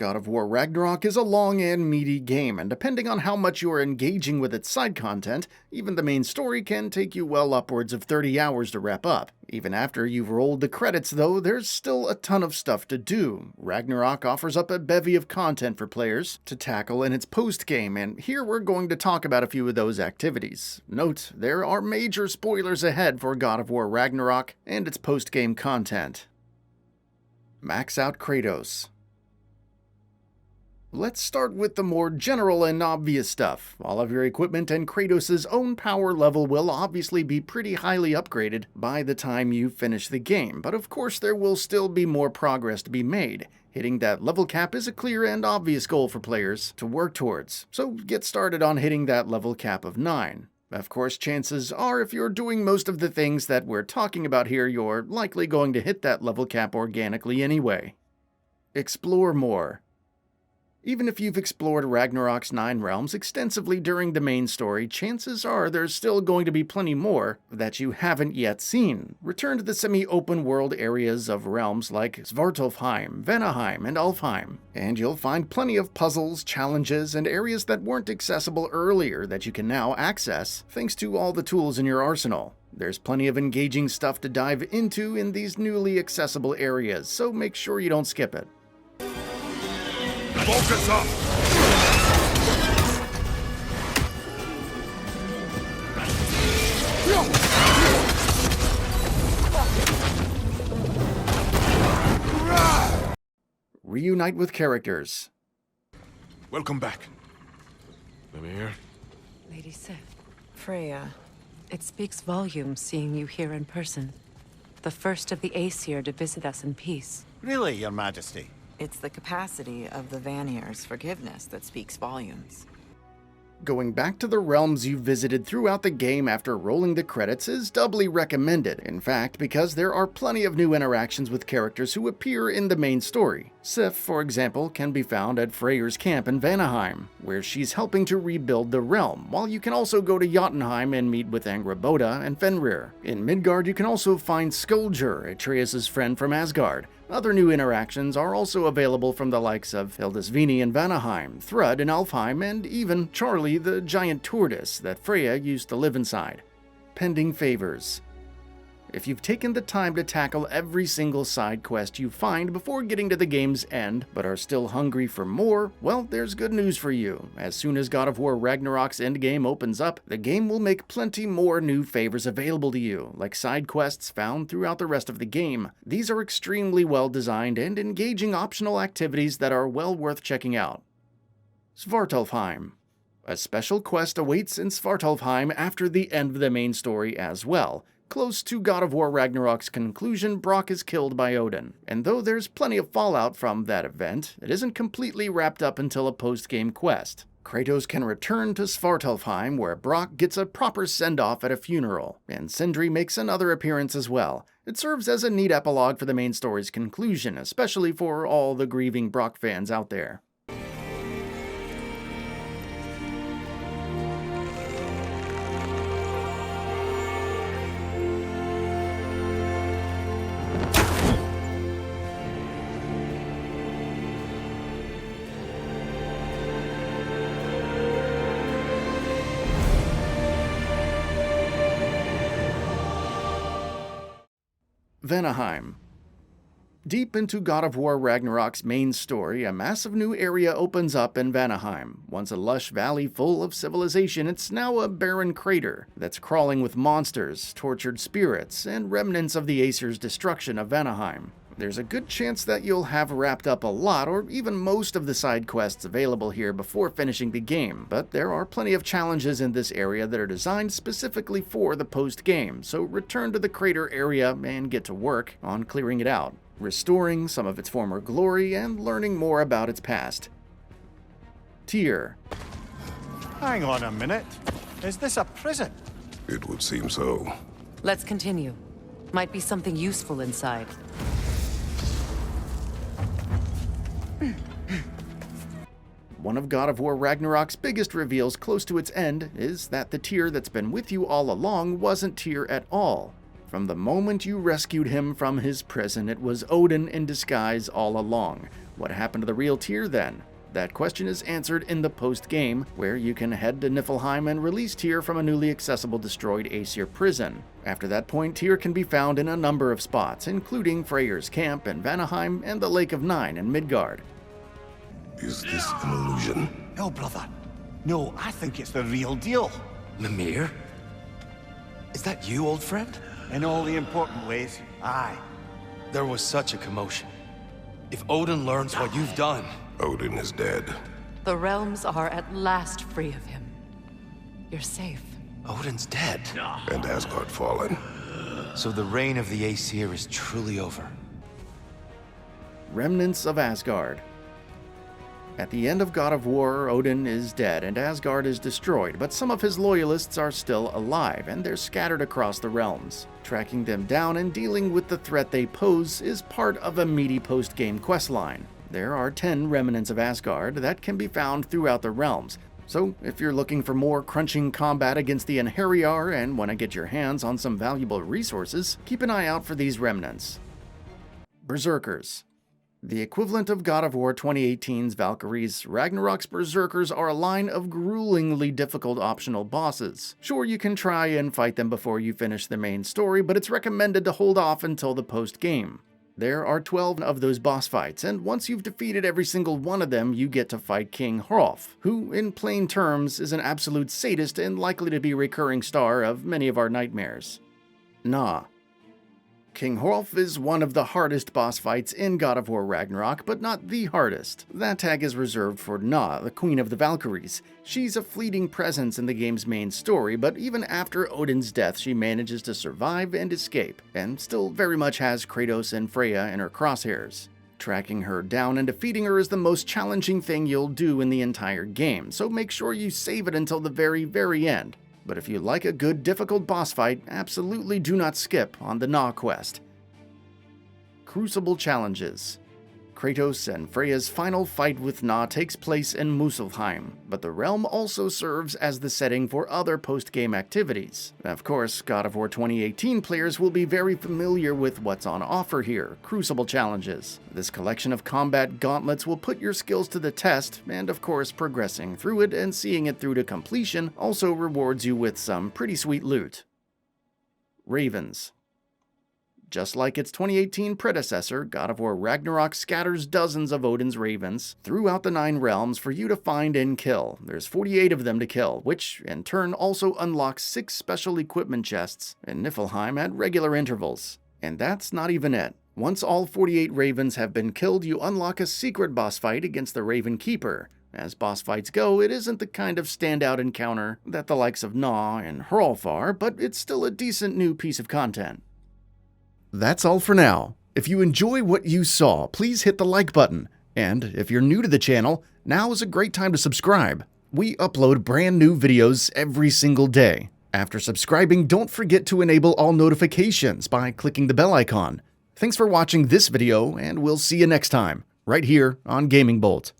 God of War Ragnarok is a long and meaty game, and depending on how much you are engaging with its side content, even the main story can take you well upwards of 30 hours to wrap up. Even after you've rolled the credits though, there's still a ton of stuff to do. Ragnarok offers up a bevy of content for players to tackle in its post-game, and here we're going to talk about a few of those activities. Note, there are major spoilers ahead for God of War Ragnarok and its post-game content. Max out KRATOS. Let's start with the more general and obvious stuff. All of your equipment and Kratos' own power level will obviously be pretty highly upgraded by the time you finish the game, but of course there will still be more progress to be made. Hitting that level cap is a clear and obvious goal for players to work towards, so get started on hitting that level cap of 9. Of course, chances are if you're doing most of the things that we're talking about here, you're likely going to hit that level cap organically anyway. Explore more. Even if you've explored Ragnarok's 9 realms extensively during the main story, chances are there's still going to be plenty more that you haven't yet seen. Return to the semi-open world areas of realms like Svartalfheim, Vanaheim, and Alfheim, and you'll find plenty of puzzles, challenges, and areas that weren't accessible earlier that you can now access thanks to all the tools in your arsenal. There's plenty of engaging stuff to dive into in these newly accessible areas, so make sure you don't skip it. Focus up! Reunite with characters. Welcome back. Mimir. Lady Sif. Freya. It speaks volumes seeing you here in person. The first of the Aesir to visit us in peace. Really, Your Majesty? It's the capacity of the Vanir's forgiveness that speaks volumes. Going back to the realms you visited throughout the game after rolling the credits is doubly recommended, in fact, because there are plenty of new interactions with characters who appear in the main story. Sif, for example, can be found at Freyr's camp in Vanaheim, where she's helping to rebuild the realm, while you can also go to Jotunheim and meet with Angrboda and Fenrir. In Midgard, you can also find Skulljur, Atreus' friend from Asgard. Other new interactions are also available from the likes of Hildisvíni in Vanaheim, Thrud in Alfheim, and even Charlie the giant tortoise that Freya used to live inside. Pending favors. If you've taken the time to tackle every single side quest you find before getting to the game's end, but are still hungry for more, well, there's good news for you. As soon as God of War Ragnarok's endgame opens up, the game will make plenty more new favors available to you, like side quests found throughout the rest of the game. These are extremely well designed and engaging optional activities that are well worth checking out. Svartalfheim. A special quest awaits in Svartalfheim after the end of the main story as well. Close to God of War Ragnarok's conclusion, Brok is killed by Odin, and though there's plenty of fallout from that event, it isn't completely wrapped up until a post-game quest. Kratos can return to Svartalfheim, where Brok gets a proper send-off at a funeral, and Sindri makes another appearance as well. It serves as a neat epilogue for the main story's conclusion, especially for all the grieving Brok fans out there. Vanaheim. Deep into God of War Ragnarok's main story, a massive new area opens up in Vanaheim. Once a lush valley full of civilization, it's now a barren crater that's crawling with monsters, tortured spirits, and remnants of the Aesir's destruction of Vanaheim. There's a good chance that you'll have wrapped up a lot or even most of the side quests available here before finishing the game, but there are plenty of challenges in this area that are designed specifically for the post-game, so return to the crater area and get to work on clearing it out, restoring some of its former glory and learning more about its past. Tyr. Hang on a minute. Is this a prison? It would seem so. Let's continue. Might be something useful inside. One of God of War Ragnarok's biggest reveals close to its end is that the Tyr that's been with you all along wasn't Tyr at all. From the moment you rescued him from his prison, it was Odin in disguise all along. What happened to the real Tyr then? That question is answered in the post-game, where you can head to Niflheim and release Tyr from a newly accessible destroyed Aesir prison. After that point, Tyr can be found in a number of spots, including Freyr's camp in Vanaheim and the Lake of Nine in Midgard. Is this an illusion? No, brother. No, I think it's the real deal. Mimir? Is that you, old friend? In all the important ways, aye. There was such a commotion. If Odin learns what you've done... Odin is dead. The realms are at last free of him. You're safe. Odin's dead. And Asgard fallen. So the reign of the Aesir is truly over. Remnants of Asgard. At the end of God of War, Odin is dead and Asgard is destroyed, but some of his loyalists are still alive, and they're scattered across the realms. Tracking them down and dealing with the threat they pose is part of a meaty post-game questline. There are 10 remnants of Asgard that can be found throughout the realms, so if you're looking for more crunching combat against the Einherjar and want to get your hands on some valuable resources, keep an eye out for these remnants. Berserkers. The equivalent of God of War 2018's Valkyrie's, Ragnarok's Berserkers are a line of gruelingly difficult optional bosses. Sure, you can try and fight them before you finish the main story, but it's recommended to hold off until the post-game. There are 12 of those boss fights, and once you've defeated every single one of them, you get to fight King Hrolf, who, in plain terms, is an absolute sadist and likely to be a recurring star of many of our nightmares. Nah. King Hrolf is one of the hardest boss fights in God of War Ragnarok, but not the hardest. That tag is reserved for Gna, the Queen of the Valkyries. She's a fleeting presence in the game's main story, but even after Odin's death she manages to survive and escape, and still very much has Kratos and Freya in her crosshairs. Tracking her down and defeating her is the most challenging thing you'll do in the entire game, so make sure you save it until the very end. But if you like a good, difficult boss fight, absolutely do not skip on the Gna quest. Crucible challenges. Kratos and Freya's final fight with Gna takes place in Muspelheim, but the realm also serves as the setting for other post-game activities. Of course, God of War 2018 players will be very familiar with what's on offer here, Crucible challenges. This collection of combat gauntlets will put your skills to the test, and of course, progressing through it and seeing it through to completion also rewards you with some pretty sweet loot. Ravens. Just like its 2018 predecessor, God of War Ragnarok scatters dozens of Odin's ravens throughout the 9 realms for you to find and kill. There's 48 of them to kill, which in turn also unlocks 6 special equipment chests in Niflheim at regular intervals. And that's not even it. Once all 48 ravens have been killed, you unlock a secret boss fight against the Raven Keeper. As boss fights go, it isn't the kind of standout encounter that the likes of Gna and Hrolf are, but it's still a decent new piece of content. That's all for now. If you enjoy what you saw, please hit the like button. And if you're new to the channel, now is a great time to subscribe. We upload brand new videos every single day. After subscribing, don't forget to enable all notifications by clicking the bell icon. Thanks for watching this video, and we'll see you next time, right here on Gaming Bolt.